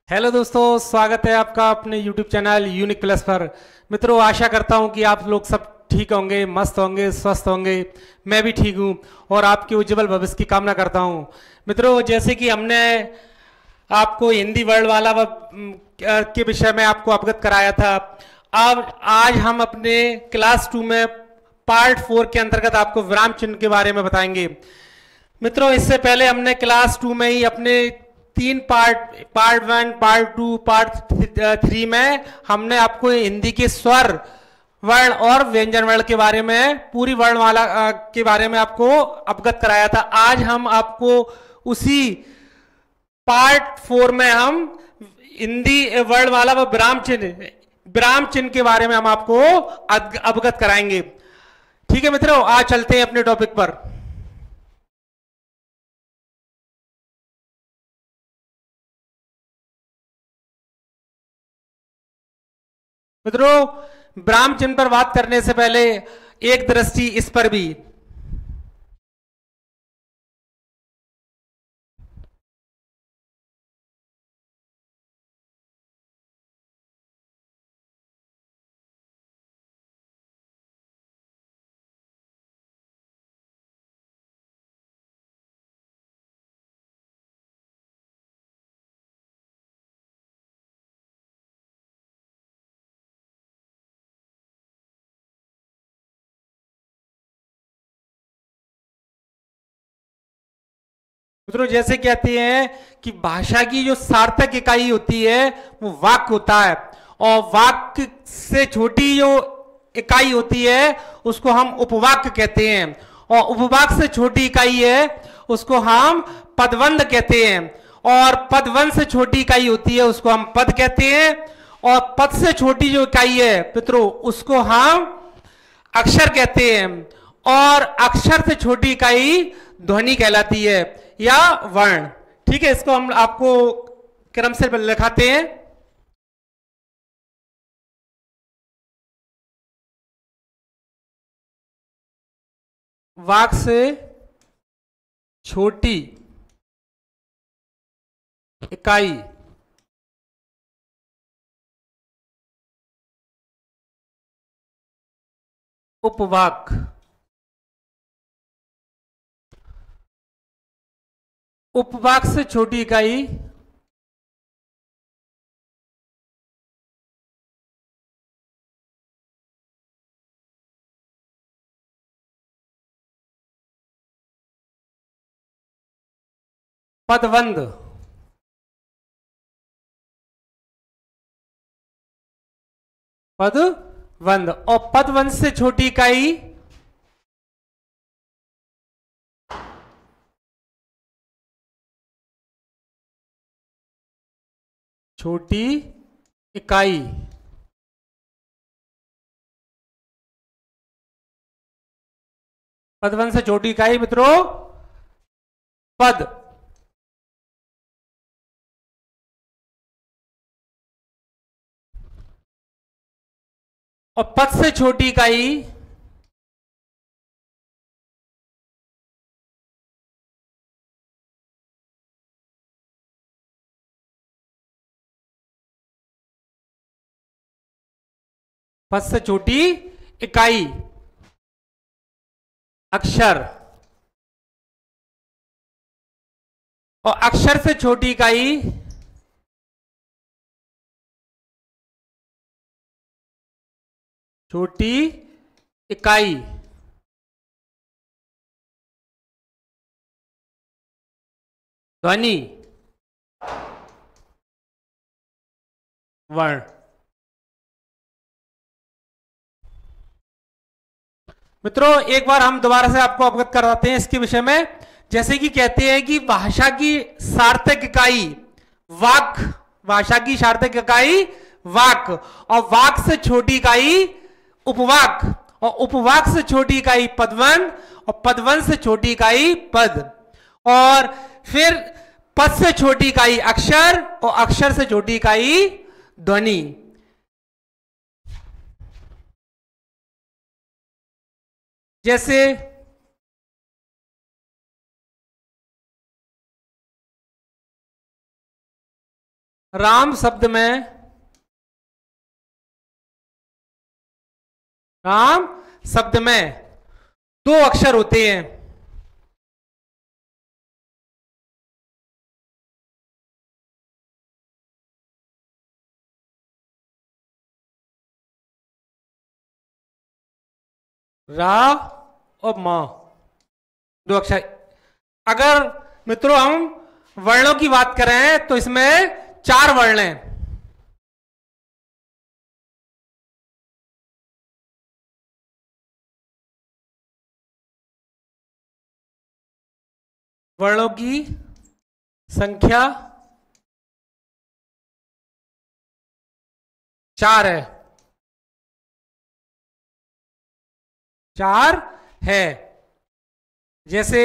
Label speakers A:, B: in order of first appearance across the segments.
A: Hello दोस्तों, स्वागत है आपका अपने YouTube चैनल यूनिक प्लस पर। मित्रों, आशा करता हूं कि आप लोग सब ठीक होंगे, मस्त होंगे, स्वस्थ होंगे। मैं भी ठीक हूं और आपके उज्जवल भविष्य की कामना करता हूं। मित्रों, जैसे कि हमने आपको हिंदी वर्ड वाला के विषय में आपको अवगत कराया था, अब आज हम अपने क्लास 2 में पार्ट 4 के अंतर्गत आपको विराम चिन्ह के बारे में बताएंगे। मित्रों, इससे पहले हमने क्लास 2 में ही अपने तीन पार्ट 1, पार्ट 2, पार्ट 3 में हमने आपको हिंदी के स्वर वर्ण और व्यंजन वर्ण के बारे में, पूरी वर्णमाला के बारे में आपको अवगत कराया था। आज हम आपको उसी पार्ट 4 में हम हिंदी वर्णमाला व विराम चिन्ह के बारे में हम आपको अवगत कराएंगे। ठीक है मित्रों, आज चलते हैं अपने टॉपिक पर। मित्रों, विराम चिन्ह पर बात करने से पहले एक दृष्टि इस पर भी। मित्रों, जैसे कहते हैं कि भाषा की जो सार्थक इकाई होती है वो वाक्य होता है, और वाक्य से छोटी जो इकाई होती है उसको हम उपवाक्य कहते हैं, और उपवाक्य से छोटी इकाई है उसको हम पदबंध कहते हैं, और पदबंध से छोटी इकाई होती है उसको हम पद कहते हैं, और पद से छोटी जो इकाई है मित्रों उसको हम अक्षर कहते हैं, और अक्षर से छोटी इकाई ध्वनि कहलाती है या वर्ण। ठीक है, इसको हम आपको क्रम से लिखाते हैं। वाक से छोटी इकाई उपवाक, उपवाक से छोटी इकाई पदबंध, पदबंध, और पदबंध से छोटी इकाई छोटी इकाई पदबंध से छोटी इकाई मित्रों पद, और पद से छोटी इकाई पद से छोटी इकाई अक्षर, और अक्षर से छोटी इकाई छोटी इकाई ध्वनि वर्ण। मित्रों, एक बार हम दोबारा से आपको अवगत कराते हैं इसके विषय में। जैसे कि कहते हैं कि भाषा की सार्थक इकाई वाक, भाषा की सार्थक इकाई वाक, और वाक से छोटी इकाई उपवाक, और उपवाक से छोटी इकाई पदवन, और पदवन से छोटी इकाई पद, और फिर पद से छोटी इकाई अक्षर, और अक्षर से छोटी इकाई ध्वनि। जैसे राम शब्द में, राम शब्द में दो अक्षर होते हैं। रा और मा, दो अक्षर। अगर मित्रों हम वर्णों की बात करें तो इसमें चार वर्ण हैं। वर्णों की संख्या चार है, चार है। जैसे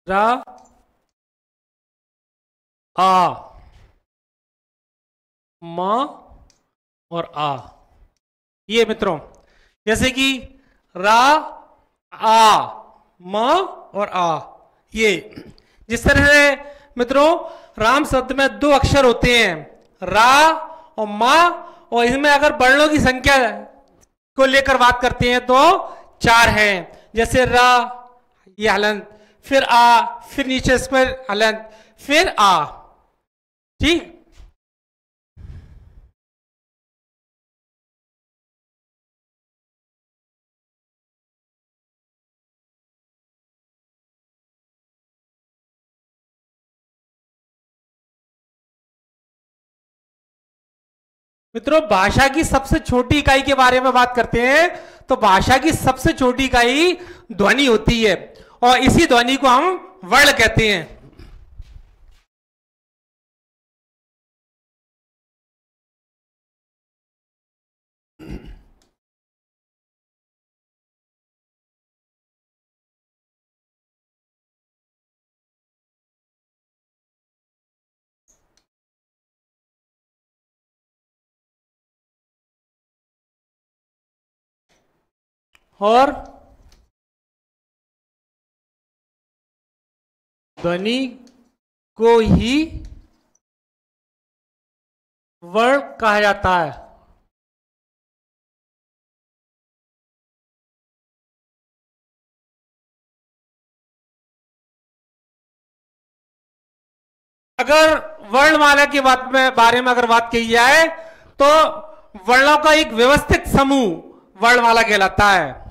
A: रा, आ, मा और आ। ये मित्रों जैसे कि रा, आ, म और आ, ये जिस तरह से मित्रों राम शब्द में दो अक्षर होते हैं, रा और मा, और इसमें अगर वर्णों की संख्या को लेकर बात करते हैं तो चार हैं। जैसे रा, ये हलंत, फिर आ, फिर नीचे इस पर हलंत, फिर आ। ठीक। मित्रों भाषा की सबसे छोटी इकाई के बारे में बात करते हैं तो भाषा की सबसे छोटी इकाई ध्वनि होती है और इसी ध्वनि को हम वर्ण कहते हैं। और ध्वनि को ही वर्ण कहा जाता है। अगर वर्णमाला के बारे में अगर बात की जाए तो वर्णों का एक व्यवस्थित समूह वर्णमाला कहलाता है।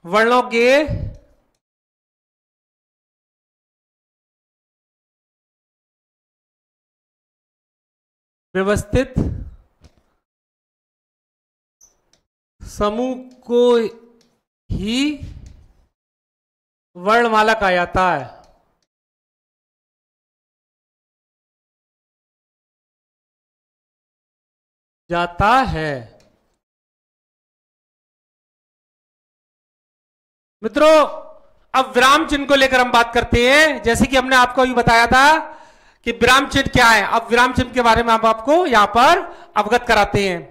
A: वर्णों के व्यवस्थित समूह को ही वर्णमाला कहा जाता है। जाता है। मित्रों अब विराम चिन्ह को लेकर हम बात करते हैं। जैसे कि हमने आपको अभी बताया था कि विराम चिन्ह क्या है, अब विराम चिन्ह के बारे में हम आपको यहां पर अवगत कराते हैं।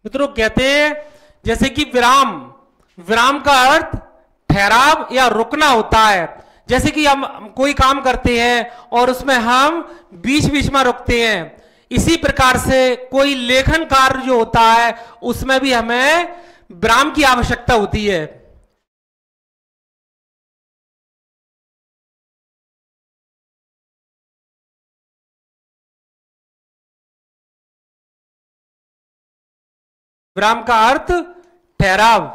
A: मित्रों कहते हैं जैसे कि विराम, विराम का अर्थ ठहराव या रुकना होता है। जैसे कि हम कोई काम करते हैं और उसमें हम बीच बीच में रुकते हैं, इसी प्रकार से कोई लेखन कार्य जो होता है उसमें भी हमें विराम की आवश्यकता होती है। विराम का अर्थ ठहराव,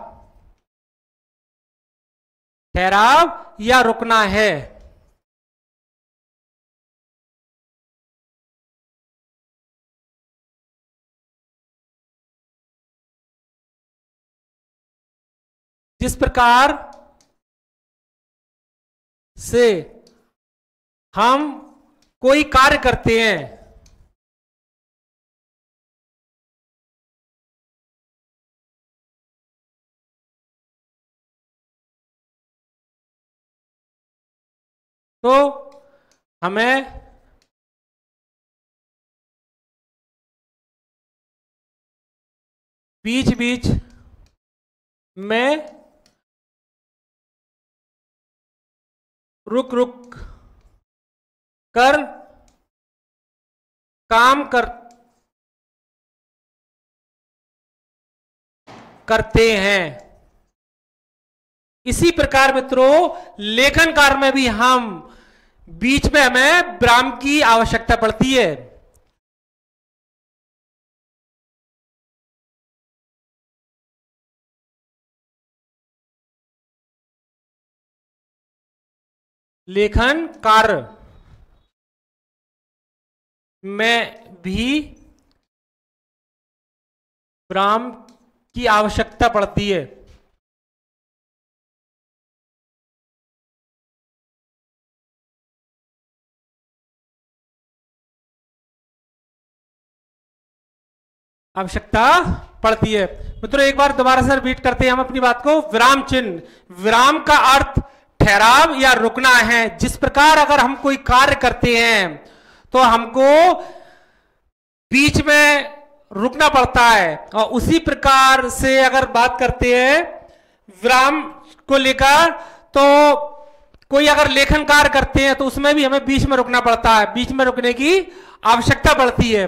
A: ठहराव या रुकना है। जिस प्रकार से हम कोई कार्य करते हैं तो हमें बीच बीच में रुक रुक कर काम करते हैं। इसी प्रकार मित्रों लेखन कार्य में भी हम बीच में हमें विराम की आवश्यकता पड़ती है। लेखन कार्य में भी विराम की आवश्यकता पड़ती है। आवश्यकता पड़ती है। मित्रों एक बार दोबारा से रिपीट करते हैं हम अपनी बात को। विराम चिन्ह, विराम का अर्थ ठहराव या रुकना है। जिस प्रकार अगर हम कोई कार्य करते हैं तो हमको बीच में रुकना पड़ता है, और उसी प्रकार से अगर बात करते हैं विराम को लेकर, तो कोई अगर लेखन कार्य करते हैं तो उसमें भी हमें बीच में रुकना पड़ता है, बीच में रुकने की आवश्यकता पड़ती है।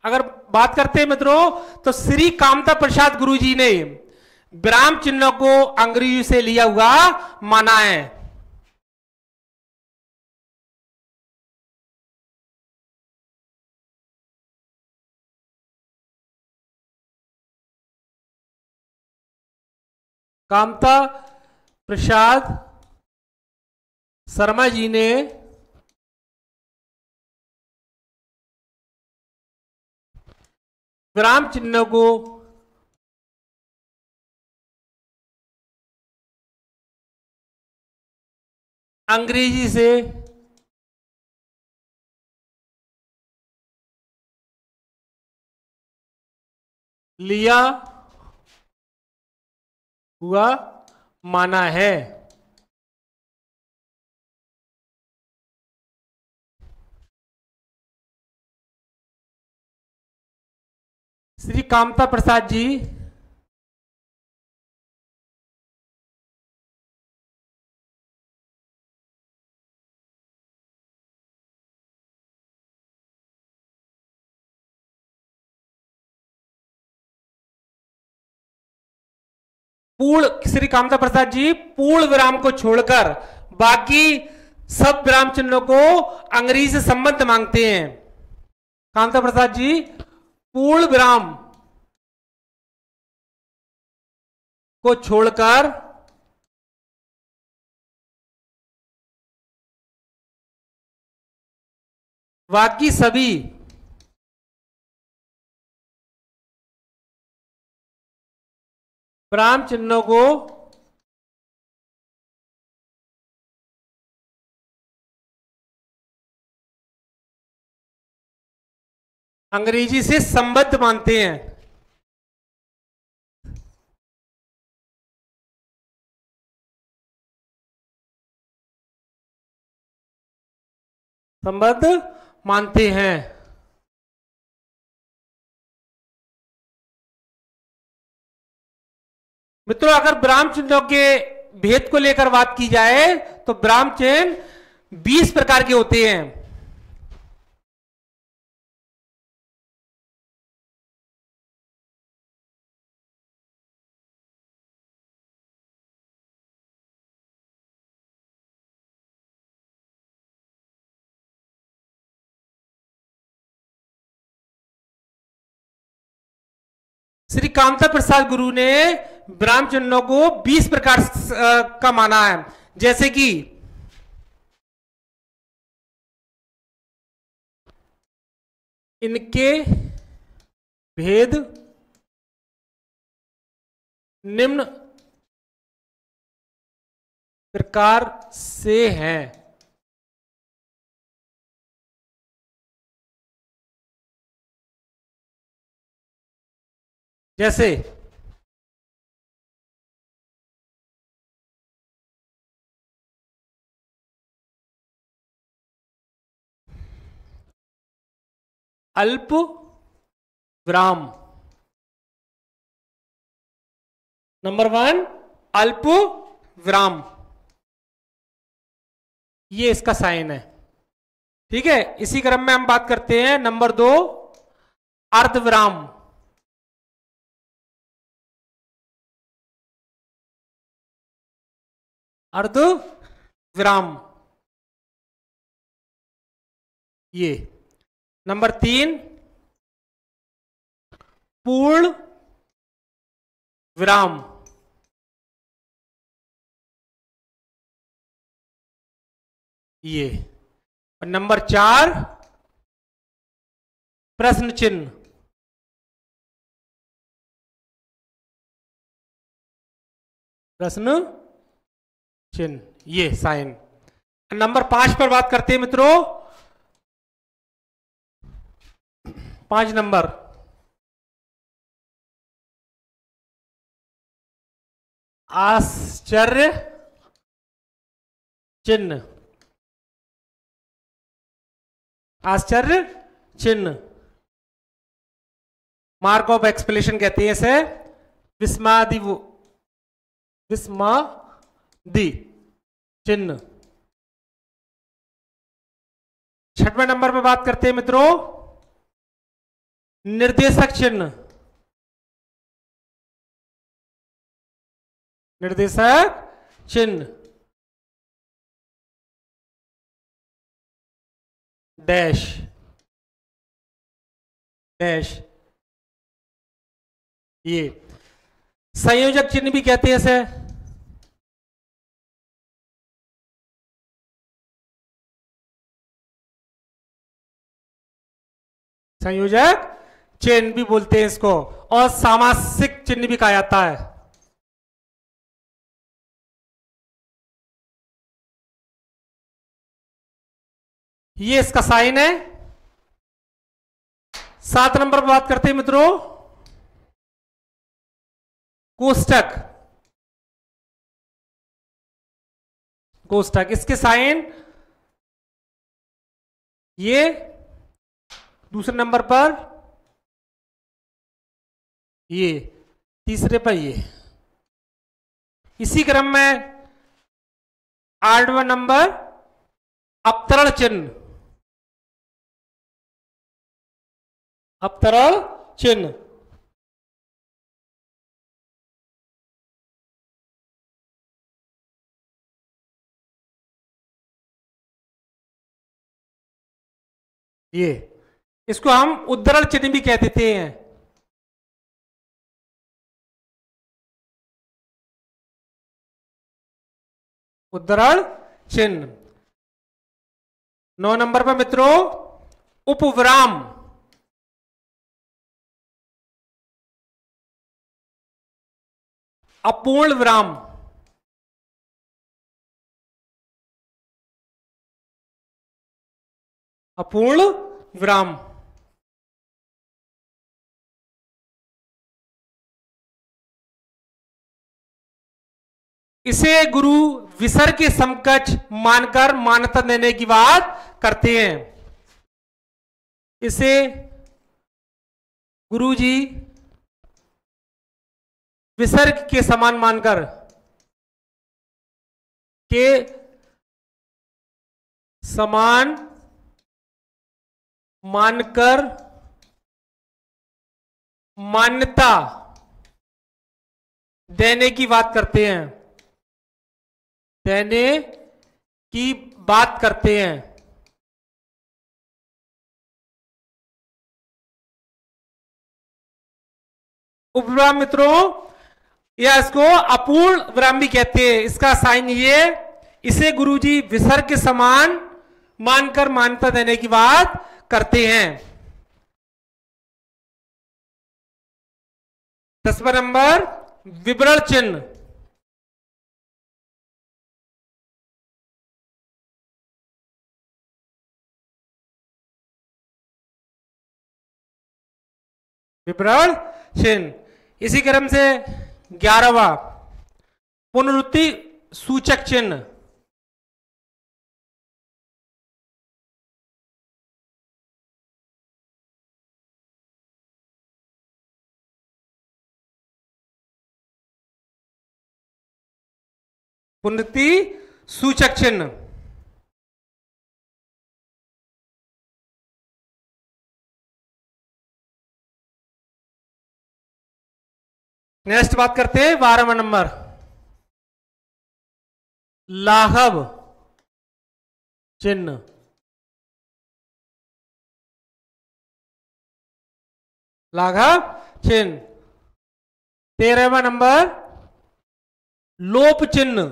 A: अगर बात करते हैं मित्रों तो श्री कामता प्रसाद गुरु जी ने विराम चिन्ह को अंग्रेजी से लिया हुआ माना है। कामता प्रसाद शर्मा जी ने विराम चिन्ह को अंग्रेजी से लिया हुआ माना है। श्री कामता प्रसाद जी श्री कामता प्रसाद जी पूर्ण विराम को छोड़कर बाकी सब विराम चिन्हों को अंग्रेजी से संबंध मांगते हैं। कामता प्रसाद जी पूर्ण विराम को छोड़कर बाकी सभी विराम चिन्हों को अंग्रेजी से संबद्ध मानते हैं। संबद्ध मानते हैं। मित्रों अगर विराम चिन्हों के भेद को लेकर बात की जाए तो विराम चिन्ह 20 प्रकार के होते हैं। श्री कामता प्रसाद गुरु ने विराम चिन्हों को 20 प्रकार का माना है। जैसे कि इनके भेद निम्न प्रकार से हैं। जैसे अल्प विराम, नंबर 1 अल्प विराम, ये इसका साइन है। ठीक है, इसी क्रम में हम बात करते हैं नंबर 2 अर्धविराम। अर्धविराम ये। नंबर 3 पूर्ण विराम, ये। और नंबर 4 प्रश्न चिन्ह। प्रश्न चिन्ह, ये साइन। नंबर 5 पर बात करते हैं मित्रों। 5 नंबर आश्चर्य चिन्ह। आश्चर्य चिन्ह, मार्क ऑफ एक्सप्लेनेशन कहते हैं इसे। विस्मादि विस्मादि चिन्ह। 6वें नंबर पे बात करते हैं मित्रों निर्देशक चिन्ह। निर्देशक चिन्ह डैश डैश, ये। संयोजक चिन्ह भी कहते हैं इसे। संयोजक चिन्ह भी बोलते हैं इसको, और सामासिक चिन्ह भी कहा जाता है। ये इसका साइन है। 7 नंबर पर बात करते हैं मित्रों कोष्टक। कोष्टक, इसके साइन ये। दूसरे नंबर पर ये, तीसरे पर ये। इसी क्रम में 8वां नंबर अवतरण चिन्ह। अवतरण चिन्ह, ये। इसको हम उद्धरण चिन्ह भी कह देते हैं। उद्धरण चिन्ह। 9 नंबर पर मित्रों उपविराम। अपूर्ण विराम। अपूर्ण विराम, इसे गुरु विसर्ग के समकक्ष मानकर मान्यता देने की बात करते हैं। इसे गुरु जी विसर्ग के समान मानकर के समान मानकर मान्यता देने की बात करते हैं। देने की बात करते हैं। उपविराम मित्रों, या इसको अपूर्ण विराम भी कहते हैं। इसका साइन ये, इसे गुरुजी विसर्ग के समान मानकर मान्यता देने की बात करते हैं। 10वां नंबर विवरण चिन्ह। विवरण चिन्ह, इसी क्रम से 11वां पुनरुक्ति सूचक चिन्ह। पुनरुक्ति सूचक चिन्ह। नेक्स्ट बात करते हैं 12वां नंबर, लाघव चिन्ह। लाघव चिन्ह। 13वां नंबर, लोप चिन्ह।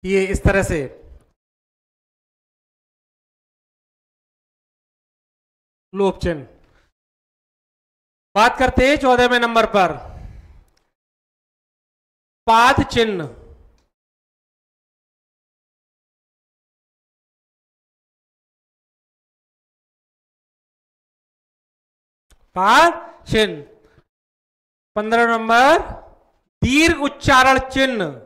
A: ये इस तरह से लोप चिन्ह। बात करते हैं 14वें नंबर पर, पाद चिन्ह। पाद चिन्ह। 15 नंबर, दीर्घ उच्चारण चिन्ह।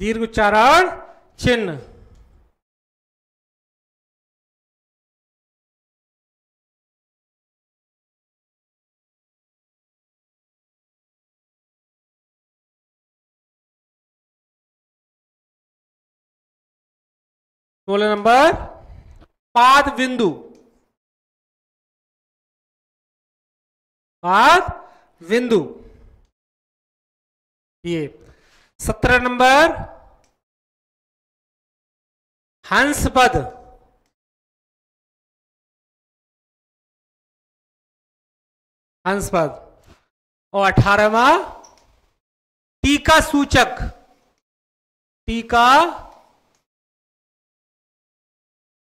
A: दीर्घ उच्चारण चिन्ह। सोलह नंबर, पाद बिंदु। पाद बिंदु ये। 17 नंबर, हंस पद। हंस पद। और 18वां, टीका सूचक। टीका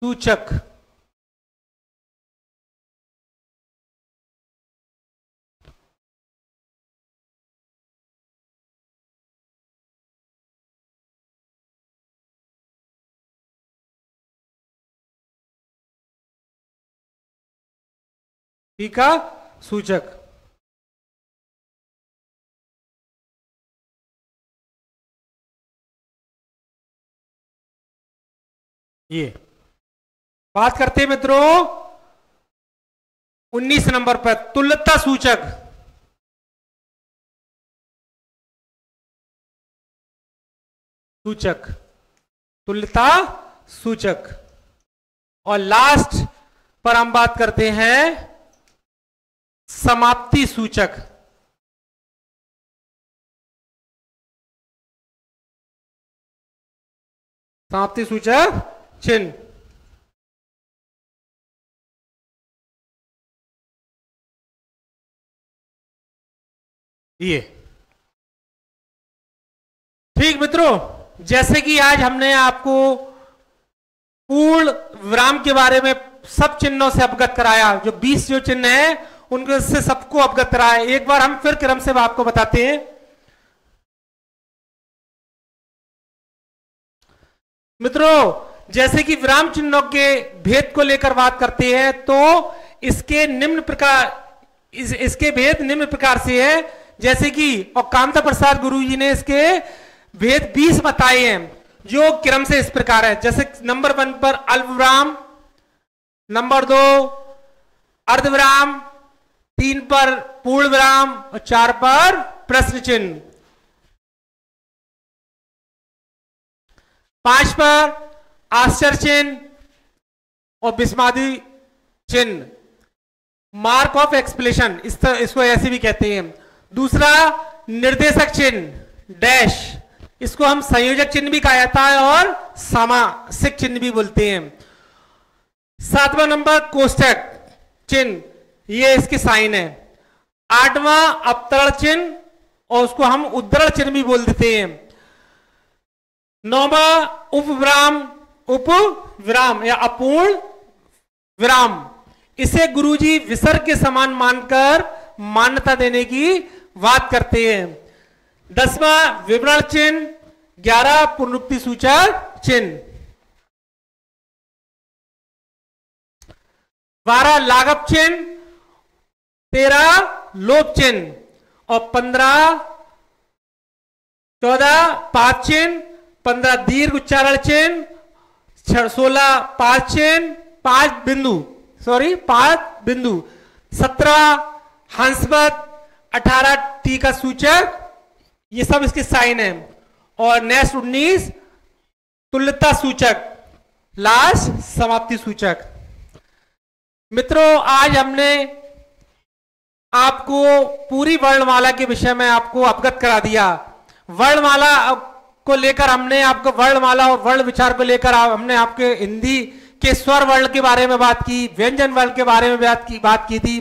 A: सूचक। टीका सूचक। ये बात करते हैं मित्रों 19 नंबर पर, तुल्यता सूचक। सूचक, तुल्यता सूचक। और लास्ट पर हम बात करते हैं समाप्ति सूचक। समाप्ति सूचक चिन्ह। ये ठीक मित्रों, जैसे कि आज हमने आपको पूर्ण विराम के बारे में सब चिन्हों से अवगत कराया, जो 20 जो चिन्ह है उनके से सबको अवगत कराया। एक बार हम फिर क्रम से आपको बताते हैं। मित्रों, जैसे कि विराम चिन्हों के भेद को लेकर बात करते हैं तो इसके निम्न प्रकार, इसके भेद निम्न प्रकार से है। जैसे कि और कांता प्रसाद गुरु जी ने इसके भेद 20 बताए हैं, जो क्रम से इस प्रकार है। जैसे नंबर 1 पर अल्पविराम, नंबर 2 अर्धविराम, 3 पर पूर्ण विराम और 4 पर प्रश्न चिन्ह, 5 पर आश्चर्य चिन्ह और विस्मयादि चिन्ह, मार्क ऑफ एक्सप्लेनेशन इसको ऐसे भी कहते हैं। दूसरा निर्देशक चिन्ह डैश, इसको हम संयोजक चिन्ह भी कहा जाता है और सामासिक चिन्ह भी बोलते हैं। 7वां नंबर कोष्टक चिन्ह, ये इसके साइन है। 8वां अवतरण चिन्ह और उसको हम उद्धरण चिन्ह भी बोल देते हैं। 9वां उपविराम उप विराम या अपूर्ण विराम, इसे गुरुजी विसर्ग के समान मानकर मान्यता देने की बात करते हैं। 10वां विवरण चिन्ह, 11 पुनरुक्ति सूचक चिन्ह, 12 लाघव चिन्ह, 13 लोप चिन्ह और 14 पाद चिन्ह, 15 दीर्घ उच्चारण चिन्ह, 16 पाद चिन्ह, 5 बिंदु, 17 हंसपद, 18 टीका सूचक, ये सब इसके साइन है। और नेक्स्ट 19 तुल्यता सूचक, लास्ट समाप्ति सूचक। मित्रों, आज हमने आपको पूरी वर्णमाला के विषय में आपको अवगत करा दिया। वर्णमाला को लेकर हमने आपको वर्णमाला और वर्ण विचार को लेकर हमने आपके हिंदी के स्वर वर्ण के बारे में बात की, व्यंजन वर्ण के बारे में बात की थी,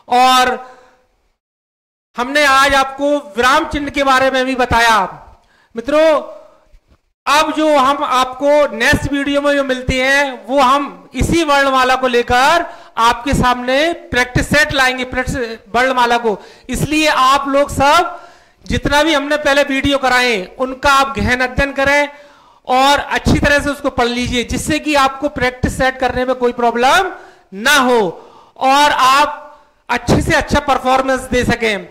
A: और हमने आज आपको विराम चिन्ह के बारे में भी बताया। मित्रों, अब जो हम आपको नेक्स्ट वीडियो में जो मिलती हैं वो हम इसी वर्णमाला को लेकर आपके सामने प्रैक्टिस सेट लाएंगे, वर्णमाला को। इसलिए आप लोग सब जितना भी हमने पहले वीडियो कराए उनका आप गहन अध्ययन करें और अच्छी तरह से उसको पढ़ लीजिए, जिससे कि आपको प्रैक्टिस सेट करने में कोई प्रॉब्लम ना हो और आप अच्छे से अच्छा परफॉर्मेंस दे सकें।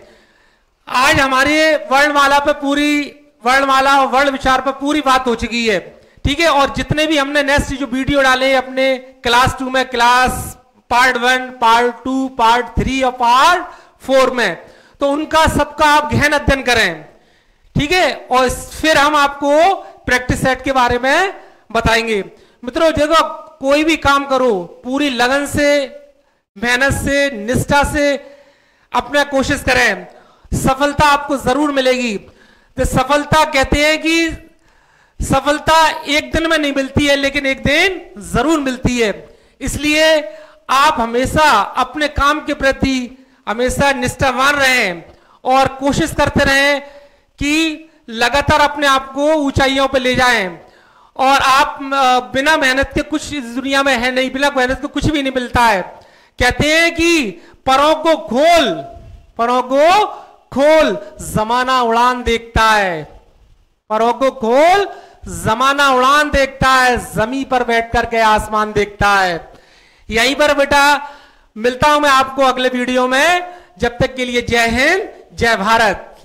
A: आज हमारी वर्णमाला पे पूरी वर्णमाला और वर्ण विचार पर पूरी बात हो चुकी है, ठीक है। और जितने भी हमने नेक्स्ट जो वीडियो डाले अपने क्लास 2 में, क्लास पार्ट 1, पार्ट 2, पार्ट 3 और पार्ट 4 में, तो उनका सबका आप गहन अध्ययन करें, ठीक है। और फिर हम आपको प्रैक्टिस सेट के बारे में बताएंगे। मित्रों, देखो, कोई भी काम करो पूरी लगन से, मेहनत से, निष्ठा से अपना कोशिश करें, सफलता आपको जरूर मिलेगी। तो सफलता कहते हैं कि सफलता एक दिन में नहीं मिलती है, लेकिन एक दिन जरूर मिलती है। इसलिए आप हमेशा अपने काम के प्रति हमेशा निष्ठावान रहें और कोशिश करते रहें कि लगातार अपने आप को ऊंचाइयों पर ले जाएं। और आप बिना मेहनत के कुछ इस दुनिया में है नहीं, बिना मेहनत के कुछ भी नहीं मिलता है। कहते हैं कि परों को खोल जमाना उड़ान देखता है, परों को खोल जमाना उड़ान देखता है, जमीन पर बैठ करके आसमान देखता है। यहीं पर बेटा मिलता हूं मैं आपको अगले वीडियो में। जब तक के लिए जय हिंद, जय भारत।